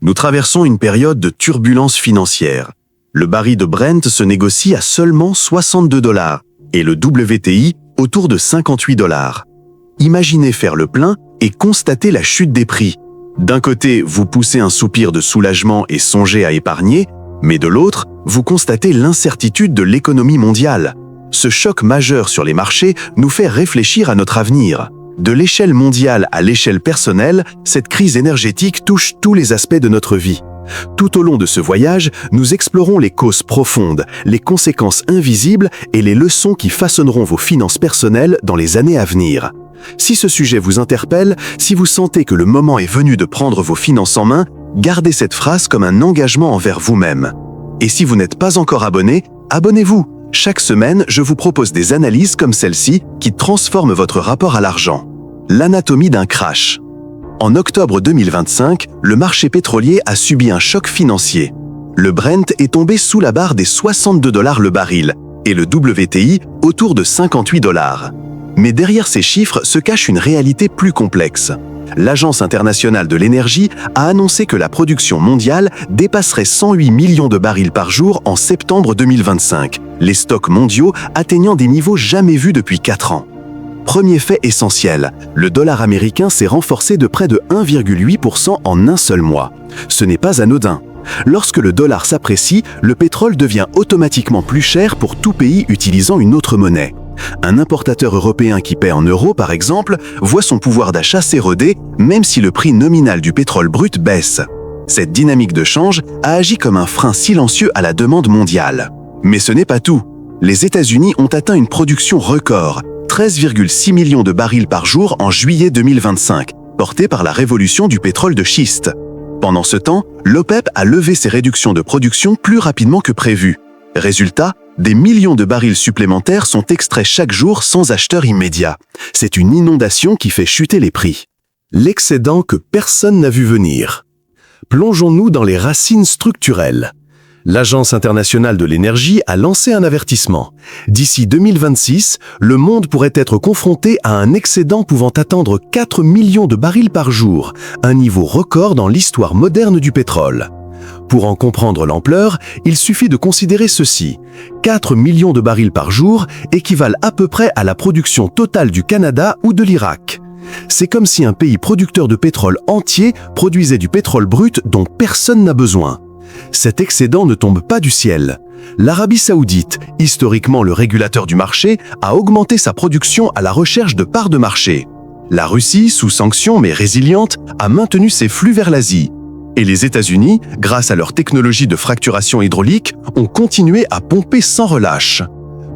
Nous traversons une période de turbulence financière. Le baril de Brent se négocie à seulement 62 $ et le WTI autour de 58 $. Imaginez faire le plein et constater la chute des prix. D'un côté, vous poussez un soupir de soulagement et songez à épargner, mais de l'autre, vous constatez l'incertitude de l'économie mondiale. Ce choc majeur sur les marchés nous fait réfléchir à notre avenir. De l'échelle mondiale à l'échelle personnelle, cette crise énergétique touche tous les aspects de notre vie. Tout au long de ce voyage, nous explorons les causes profondes, les conséquences invisibles et les leçons qui façonneront vos finances personnelles dans les années à venir. Si ce sujet vous interpelle, si vous sentez que le moment est venu de prendre vos finances en main, gardez cette phrase comme un engagement envers vous-même. Et si vous n'êtes pas encore abonné, abonnez-vous. Chaque semaine, je vous propose des analyses comme celle-ci qui transforment votre rapport à l'argent. L'anatomie d'un crash. En octobre 2025, le marché pétrolier a subi un choc financier. Le Brent est tombé sous la barre des 62 $ le baril et le WTI autour de 58 $. Mais derrière ces chiffres se cache une réalité plus complexe. L'Agence internationale de l'énergie a annoncé que la production mondiale dépasserait 108 millions de barils par jour en septembre 2025, les stocks mondiaux atteignant des niveaux jamais vus depuis 4 ans. Premier fait essentiel, le dollar américain s'est renforcé de près de 1,8% en un seul mois. Ce n'est pas anodin. Lorsque le dollar s'apprécie, le pétrole devient automatiquement plus cher pour tout pays utilisant une autre monnaie. Un importateur européen qui paie en euros, par exemple, voit son pouvoir d'achat s'éroder, même si le prix nominal du pétrole brut baisse. Cette dynamique de change a agi comme un frein silencieux à la demande mondiale. Mais ce n'est pas tout. Les États-Unis ont atteint une production record, 13,6 millions de barils par jour en juillet 2025, portée par la révolution du pétrole de schiste. Pendant ce temps, l'OPEP a levé ses réductions de production plus rapidement que prévu. Résultat, des millions de barils supplémentaires sont extraits chaque jour sans acheteur immédiat. C'est une inondation qui fait chuter les prix. L'excédent que personne n'a vu venir. Plongeons-nous dans les racines structurelles. L'Agence internationale de l'énergie a lancé un avertissement. D'ici 2026, le monde pourrait être confronté à un excédent pouvant atteindre 4 millions de barils par jour, un niveau record dans l'histoire moderne du pétrole. Pour en comprendre l'ampleur, il suffit de considérer ceci. 4 millions de barils par jour équivalent à peu près à la production totale du Canada ou de l'Irak. C'est comme si un pays producteur de pétrole entier produisait du pétrole brut dont personne n'a besoin. Cet excédent ne tombe pas du ciel. L'Arabie Saoudite, historiquement le régulateur du marché, a augmenté sa production à la recherche de parts de marché. La Russie, sous sanctions mais résiliente, a maintenu ses flux vers l'Asie. Et les États-Unis, grâce à leur technologie de fracturation hydraulique, ont continué à pomper sans relâche.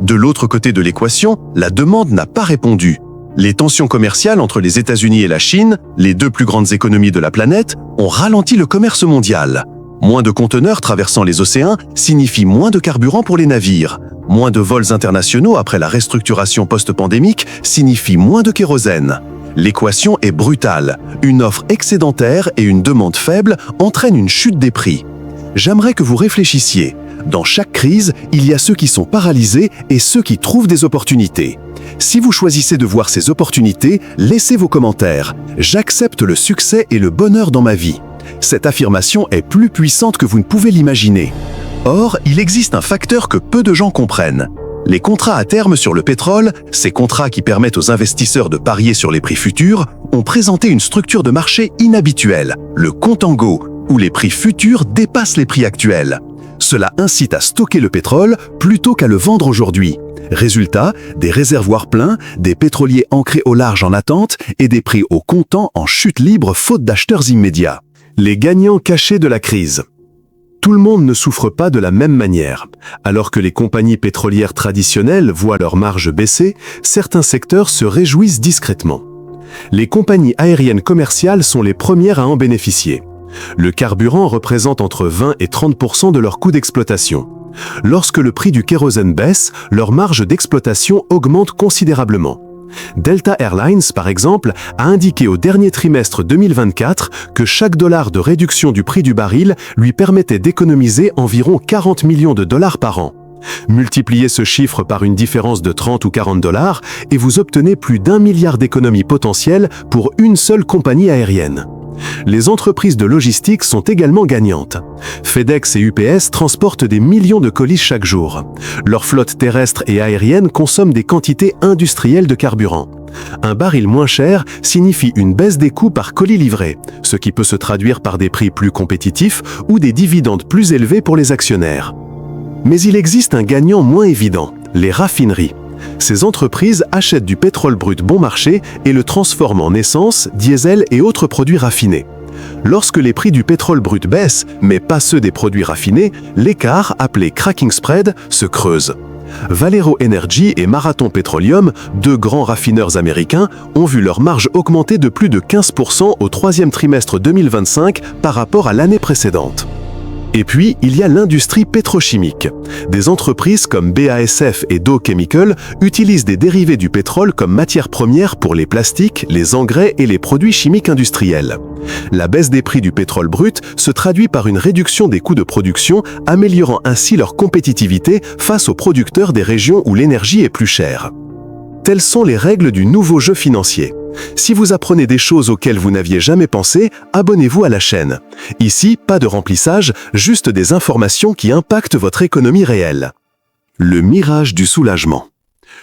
De l'autre côté de l'équation, la demande n'a pas répondu. Les tensions commerciales entre les États-Unis et la Chine, les deux plus grandes économies de la planète, ont ralenti le commerce mondial. Moins de conteneurs traversant les océans signifie moins de carburant pour les navires. Moins de vols internationaux après la restructuration post-pandémique signifie moins de kérosène. L'équation est brutale. Une offre excédentaire et une demande faible entraînent une chute des prix. J'aimerais que vous réfléchissiez. Dans chaque crise, il y a ceux qui sont paralysés et ceux qui trouvent des opportunités. Si vous choisissez de voir ces opportunités, laissez vos commentaires. J'accepte le succès et le bonheur dans ma vie. Cette affirmation est plus puissante que vous ne pouvez l'imaginer. Or, il existe un facteur que peu de gens comprennent. Les contrats à terme sur le pétrole, ces contrats qui permettent aux investisseurs de parier sur les prix futurs, ont présenté une structure de marché inhabituelle, le contango, où les prix futurs dépassent les prix actuels. Cela incite à stocker le pétrole plutôt qu'à le vendre aujourd'hui. Résultat, des réservoirs pleins, des pétroliers ancrés au large en attente et des prix au comptant en chute libre faute d'acheteurs immédiats. Les gagnants cachés de la crise. Tout le monde ne souffre pas de la même manière. Alors que les compagnies pétrolières traditionnelles voient leurs marges baisser, certains secteurs se réjouissent discrètement. Les compagnies aériennes commerciales sont les premières à en bénéficier. Le carburant représente entre 20 et 30% de leur coût d'exploitation. Lorsque le prix du kérosène baisse, leur marge d'exploitation augmente considérablement. Delta Airlines, par exemple, a indiqué au dernier trimestre 2024 que chaque dollar de réduction du prix du baril lui permettait d'économiser environ 40 millions de dollars par an. Multipliez ce chiffre par une différence de 30 ou 40 dollars et vous obtenez plus d'1 milliard d'économies potentielles pour une seule compagnie aérienne. Les entreprises de logistique sont également gagnantes. FedEx et UPS transportent des millions de colis chaque jour. Leur flotte terrestre et aérienne consomme des quantités industrielles de carburant. Un baril moins cher signifie une baisse des coûts par colis livré, ce qui peut se traduire par des prix plus compétitifs ou des dividendes plus élevés pour les actionnaires. Mais il existe un gagnant moins évident, les raffineries. Ces entreprises achètent du pétrole brut bon marché et le transforment en essence, diesel et autres produits raffinés. Lorsque les prix du pétrole brut baissent, mais pas ceux des produits raffinés, l'écart, appelé cracking spread, se creuse. Valero Energy et Marathon Petroleum, deux grands raffineurs américains, ont vu leur marge augmenter de plus de 15% au troisième trimestre 2025 par rapport à l'année précédente. Et puis, il y a l'industrie pétrochimique. Des entreprises comme BASF et Dow Chemical utilisent des dérivés du pétrole comme matière première pour les plastiques, les engrais et les produits chimiques industriels. La baisse des prix du pétrole brut se traduit par une réduction des coûts de production, améliorant ainsi leur compétitivité face aux producteurs des régions où l'énergie est plus chère. Telles sont les règles du nouveau jeu financier. Si vous apprenez des choses auxquelles vous n'aviez jamais pensé, abonnez-vous à la chaîne. Ici, pas de remplissage, juste des informations qui impactent votre économie réelle. Le mirage du soulagement.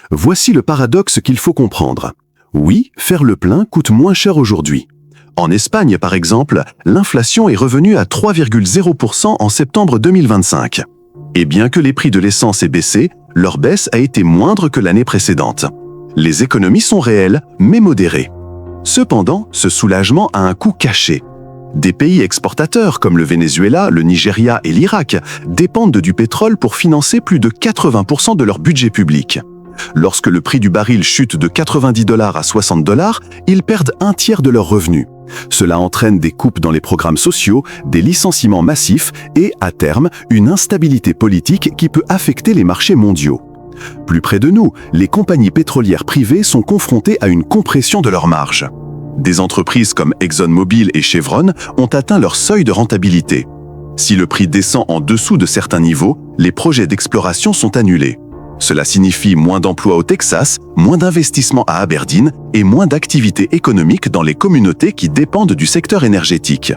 Voici le paradoxe qu'il faut comprendre. Oui, faire le plein coûte moins cher aujourd'hui. En Espagne, par exemple, l'inflation est revenue à 3,0% en septembre 2025. Et bien que les prix de l'essence aient baissé, leur baisse a été moindre que l'année précédente. Les économies sont réelles, mais modérées. Cependant, ce soulagement a un coût caché. Des pays exportateurs comme le Venezuela, le Nigeria et l'Irak dépendent du pétrole pour financer plus de 80% de leur budget public. Lorsque le prix du baril chute de $90 à $60, ils perdent un tiers de leurs revenus. Cela entraîne des coupes dans les programmes sociaux, des licenciements massifs et, à terme, une instabilité politique qui peut affecter les marchés mondiaux. Plus près de nous, les compagnies pétrolières privées sont confrontées à une compression de leurs marges. Des entreprises comme ExxonMobil et Chevron ont atteint leur seuil de rentabilité. Si le prix descend en dessous de certains niveaux, les projets d'exploration sont annulés. Cela signifie moins d'emplois au Texas, moins d'investissements à Aberdeen et moins d'activités économiques dans les communautés qui dépendent du secteur énergétique.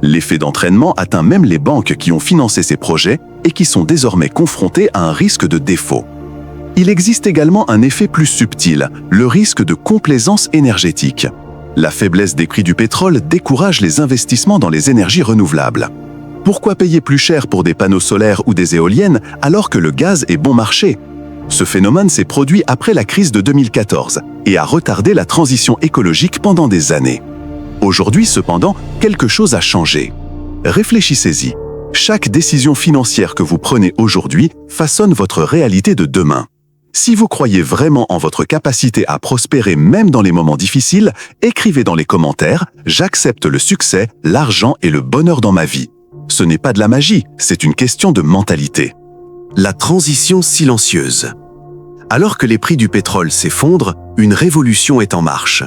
L'effet d'entraînement atteint même les banques qui ont financé ces projets et qui sont désormais confrontées à un risque de défaut. Il existe également un effet plus subtil, le risque de complaisance énergétique. La faiblesse des prix du pétrole décourage les investissements dans les énergies renouvelables. Pourquoi payer plus cher pour des panneaux solaires ou des éoliennes alors que le gaz est bon marché ? Ce phénomène s'est produit après la crise de 2014 et a retardé la transition écologique pendant des années. Aujourd'hui, cependant, quelque chose a changé. Réfléchissez-y. Chaque décision financière que vous prenez aujourd'hui façonne votre réalité de demain. Si vous croyez vraiment en votre capacité à prospérer même dans les moments difficiles, écrivez dans les commentaires « J'accepte le succès, l'argent et le bonheur dans ma vie ». Ce n'est pas de la magie, c'est une question de mentalité. La transition silencieuse. Alors que les prix du pétrole s'effondrent, une révolution est en marche.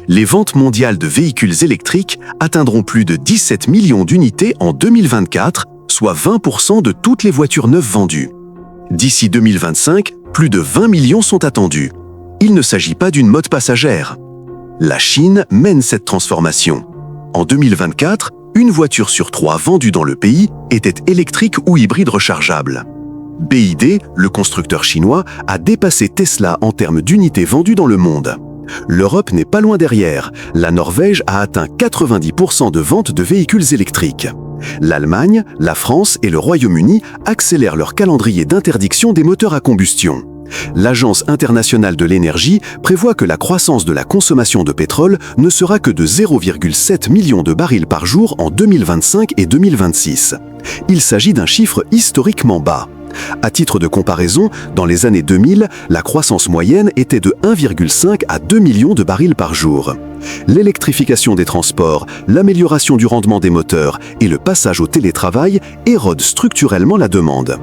Les ventes mondiales de véhicules électriques atteindront plus de 17 millions d'unités en 2024, soit 20% de toutes les voitures neuves vendues. D'ici 2025, plus de 20 millions sont attendus. Il ne s'agit pas d'une mode passagère. La Chine mène cette transformation. En 2024, une voiture sur 3 vendue dans le pays était électrique ou hybride rechargeable. BYD, le constructeur chinois, a dépassé Tesla en termes d'unités vendues dans le monde. L'Europe n'est pas loin derrière. La Norvège a atteint 90% de ventes de véhicules électriques. L'Allemagne, la France et le Royaume-Uni accélèrent leur calendrier d'interdiction des moteurs à combustion. L'Agence internationale de l'énergie prévoit que la croissance de la consommation de pétrole ne sera que de 0,7 million de barils par jour en 2025 et 2026. Il s'agit d'un chiffre historiquement bas. À titre de comparaison, dans les années 2000, la croissance moyenne était de 1,5 à 2 millions de barils par jour. L'électrification des transports, l'amélioration du rendement des moteurs et le passage au télétravail érodent structurellement la demande.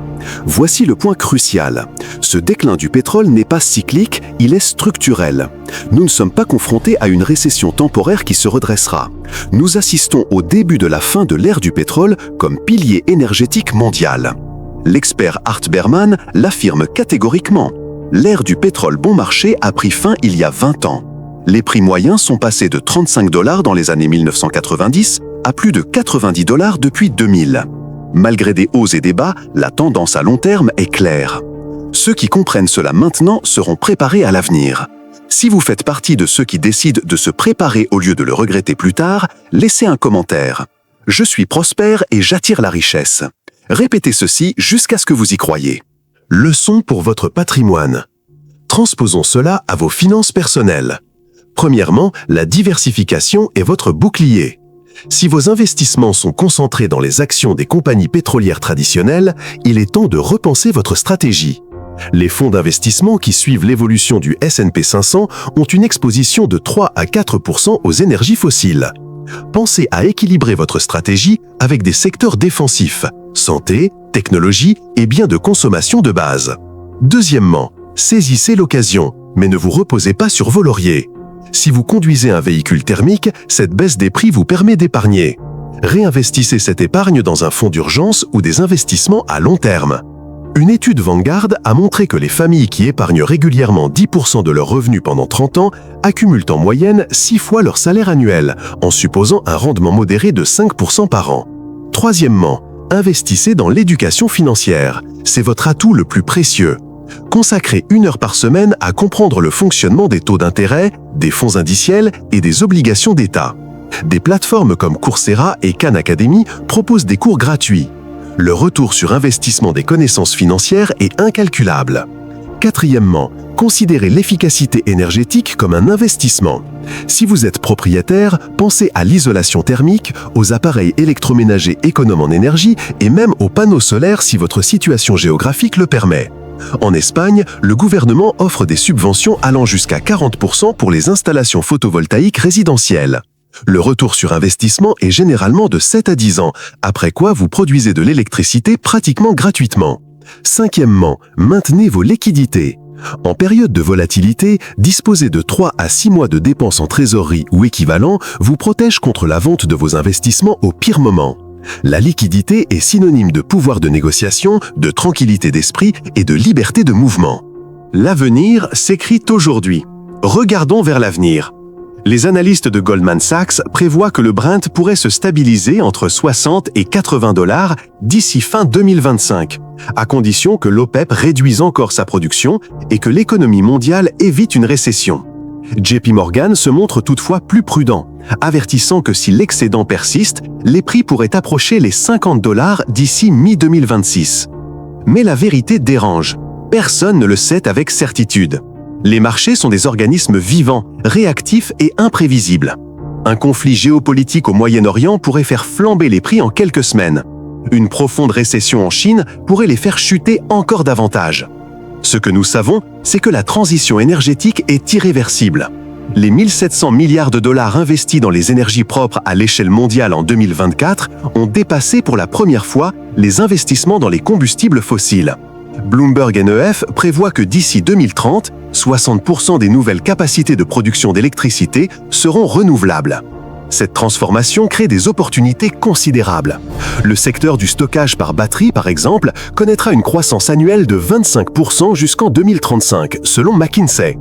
Voici le point crucial. Ce déclin du pétrole n'est pas cyclique, il est structurel. Nous ne sommes pas confrontés à une récession temporaire qui se redressera. Nous assistons au début de la fin de l'ère du pétrole comme pilier énergétique mondial. L'expert Art Berman l'affirme catégoriquement. L'ère du pétrole bon marché a pris fin il y a 20 ans. Les prix moyens sont passés de 35 $ dans les années 1990 à plus de 90 $ depuis 2000. Malgré des hauts et des bas, la tendance à long terme est claire. Ceux qui comprennent cela maintenant seront préparés à l'avenir. Si vous faites partie de ceux qui décident de se préparer au lieu de le regretter plus tard, laissez un commentaire. Je suis prospère et j'attire la richesse. Répétez ceci jusqu'à ce que vous y croyiez. Leçon pour votre patrimoine. Transposons cela à vos finances personnelles. Premièrement, la diversification est votre bouclier. Si vos investissements sont concentrés dans les actions des compagnies pétrolières traditionnelles, il est temps de repenser votre stratégie. Les fonds d'investissement qui suivent l'évolution du S&P 500 ont une exposition de 3 à 4% aux énergies fossiles. Pensez à équilibrer votre stratégie avec des secteurs défensifs, santé, technologie et biens de consommation de base. Deuxièmement, saisissez l'occasion, mais ne vous reposez pas sur vos lauriers. Si vous conduisez un véhicule thermique, cette baisse des prix vous permet d'épargner. Réinvestissez cette épargne dans un fonds d'urgence ou des investissements à long terme. Une étude Vanguard a montré que les familles qui épargnent régulièrement 10% de leurs revenus pendant 30 ans accumulent en moyenne 6 fois leur salaire annuel, en supposant un rendement modéré de 5% par an. Troisièmement, investissez dans l'éducation financière. C'est votre atout le plus précieux. Consacrez 1 heure par semaine à comprendre le fonctionnement des taux d'intérêt, des fonds indiciels et des obligations d'État. Des plateformes comme Coursera et Khan Academy proposent des cours gratuits. Le retour sur investissement des connaissances financières est incalculable. Quatrièmement, considérez l'efficacité énergétique comme un investissement. Si vous êtes propriétaire, pensez à l'isolation thermique, aux appareils électroménagers économes en énergie et même aux panneaux solaires si votre situation géographique le permet. En Espagne, le gouvernement offre des subventions allant jusqu'à 40% pour les installations photovoltaïques résidentielles. Le retour sur investissement est généralement de 7 à 10 ans, après quoi vous produisez de l'électricité pratiquement gratuitement. Cinquièmement, maintenez vos liquidités. En période de volatilité, disposer de 3 à 6 mois de dépenses en trésorerie ou équivalent vous protège contre la vente de vos investissements au pire moment. La liquidité est synonyme de pouvoir de négociation, de tranquillité d'esprit et de liberté de mouvement. L'avenir s'écrit aujourd'hui. Regardons vers l'avenir. Les analystes de Goldman Sachs prévoient que le Brent pourrait se stabiliser entre 60 et 80 $ d'ici fin 2025, à condition que l'OPEP réduise encore sa production et que l'économie mondiale évite une récession. JP Morgan se montre toutefois plus prudent, avertissant que si l'excédent persiste, les prix pourraient approcher les 50 $ d'ici mi-2026. Mais la vérité dérange. Personne ne le sait avec certitude. Les marchés sont des organismes vivants, réactifs et imprévisibles. Un conflit géopolitique au Moyen-Orient pourrait faire flamber les prix en quelques semaines. Une profonde récession en Chine pourrait les faire chuter encore davantage. Ce que nous savons, c'est que la transition énergétique est irréversible. Les 1 700 milliards de dollars investis dans les énergies propres à l'échelle mondiale en 2024 ont dépassé pour la première fois les investissements dans les combustibles fossiles. Bloomberg NEF prévoit que d'ici 2030, 60% des nouvelles capacités de production d'électricité seront renouvelables. Cette transformation crée des opportunités considérables. Le secteur du stockage par batterie, par exemple, connaîtra une croissance annuelle de 25% jusqu'en 2035, selon McKinsey.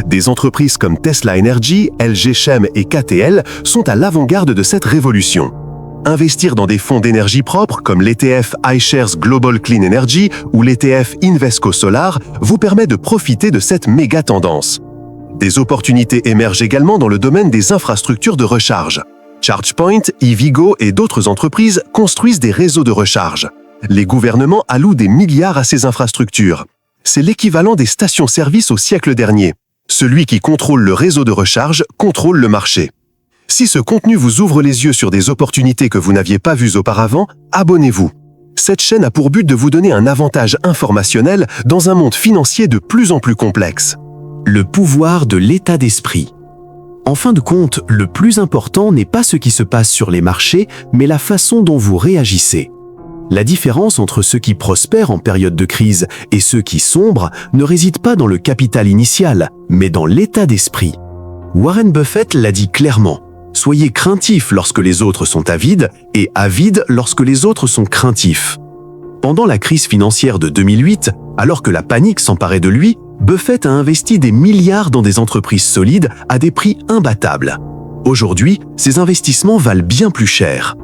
Des entreprises comme Tesla Energy, LG Chem et KTL sont à l'avant-garde de cette révolution. Investir dans des fonds d'énergie propre comme l'ETF iShares Global Clean Energy ou l'ETF Invesco Solar vous permet de profiter de cette méga tendance. Des opportunités émergent également dans le domaine des infrastructures de recharge. ChargePoint, EVgo et d'autres entreprises construisent des réseaux de recharge. Les gouvernements allouent des milliards à ces infrastructures. C'est l'équivalent des stations-service au siècle dernier. Celui qui contrôle le réseau de recharge contrôle le marché. Si ce contenu vous ouvre les yeux sur des opportunités que vous n'aviez pas vues auparavant, abonnez-vous. Cette chaîne a pour but de vous donner un avantage informationnel dans un monde financier de plus en plus complexe. Le pouvoir de l'état d'esprit. En fin de compte, le plus important n'est pas ce qui se passe sur les marchés, mais la façon dont vous réagissez. La différence entre ceux qui prospèrent en période de crise et ceux qui sombrent ne réside pas dans le capital initial, mais dans l'état d'esprit. Warren Buffett l'a dit clairement. Soyez craintifs lorsque les autres sont avides et avides lorsque les autres sont craintifs. Pendant la crise financière de 2008, alors que la panique s'emparait de lui, Buffett a investi des milliards dans des entreprises solides à des prix imbattables. Aujourd'hui, ces investissements valent bien plus cher.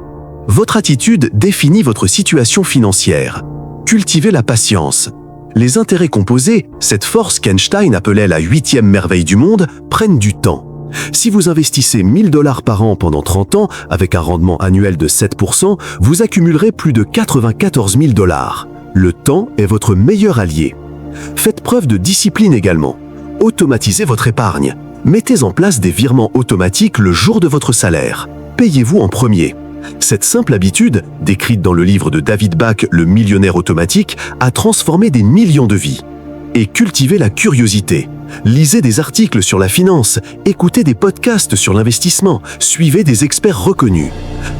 Votre attitude définit votre situation financière. Cultivez la patience. Les intérêts composés, cette force qu'Einstein appelait la 8e merveille du monde, prennent du temps. Si vous investissez 1000 $ par an pendant 30 ans, avec un rendement annuel de 7%, vous accumulerez plus de 94 000 $. Le temps est votre meilleur allié. Faites preuve de discipline également. Automatisez votre épargne. Mettez en place des virements automatiques le jour de votre salaire. Payez-vous en premier. Cette simple habitude, décrite dans le livre de David Bach, Le millionnaire automatique, a transformé des millions de vies. Et cultivez la curiosité. Lisez des articles sur la finance, écoutez des podcasts sur l'investissement, suivez des experts reconnus.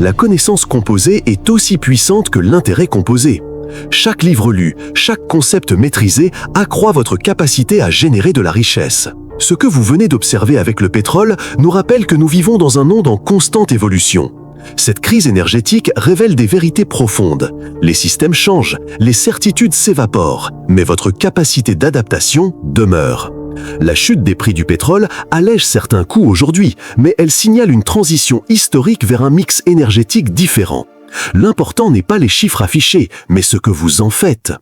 La connaissance composée est aussi puissante que l'intérêt composé. Chaque livre lu, chaque concept maîtrisé accroît votre capacité à générer de la richesse. Ce que vous venez d'observer avec le pétrole nous rappelle que nous vivons dans un monde en constante évolution. Cette crise énergétique révèle des vérités profondes. Les systèmes changent, les certitudes s'évaporent, mais votre capacité d'adaptation demeure. La chute des prix du pétrole allège certains coûts aujourd'hui, mais elle signale une transition historique vers un mix énergétique différent. L'important n'est pas les chiffres affichés, mais ce que vous en faites.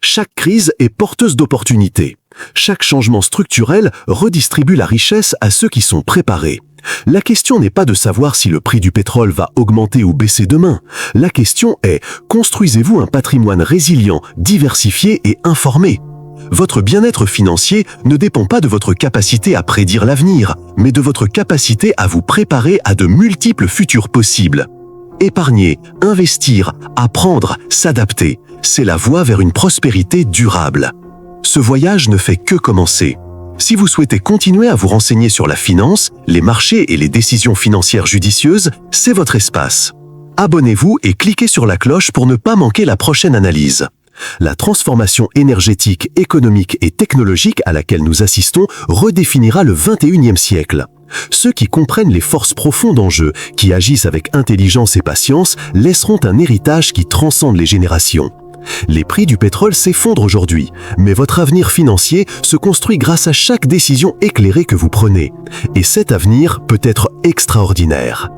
Chaque crise est porteuse d'opportunités. Chaque changement structurel redistribue la richesse à ceux qui sont préparés. La question n'est pas de savoir si le prix du pétrole va augmenter ou baisser demain. La question est, construisez-vous un patrimoine résilient, diversifié et informé? Votre bien-être financier ne dépend pas de votre capacité à prédire l'avenir, mais de votre capacité à vous préparer à de multiples futurs possibles. Épargner, investir, apprendre, s'adapter, c'est la voie vers une prospérité durable. Ce voyage ne fait que commencer. Si vous souhaitez continuer à vous renseigner sur la finance, les marchés et les décisions financières judicieuses, c'est votre espace. Abonnez-vous et cliquez sur la cloche pour ne pas manquer la prochaine analyse. La transformation énergétique, économique et technologique à laquelle nous assistons redéfinira le 21e siècle. Ceux qui comprennent les forces profondes en jeu, qui agissent avec intelligence et patience, laisseront un héritage qui transcende les générations. Les prix du pétrole s'effondrent aujourd'hui, mais votre avenir financier se construit grâce à chaque décision éclairée que vous prenez. Et cet avenir peut être extraordinaire.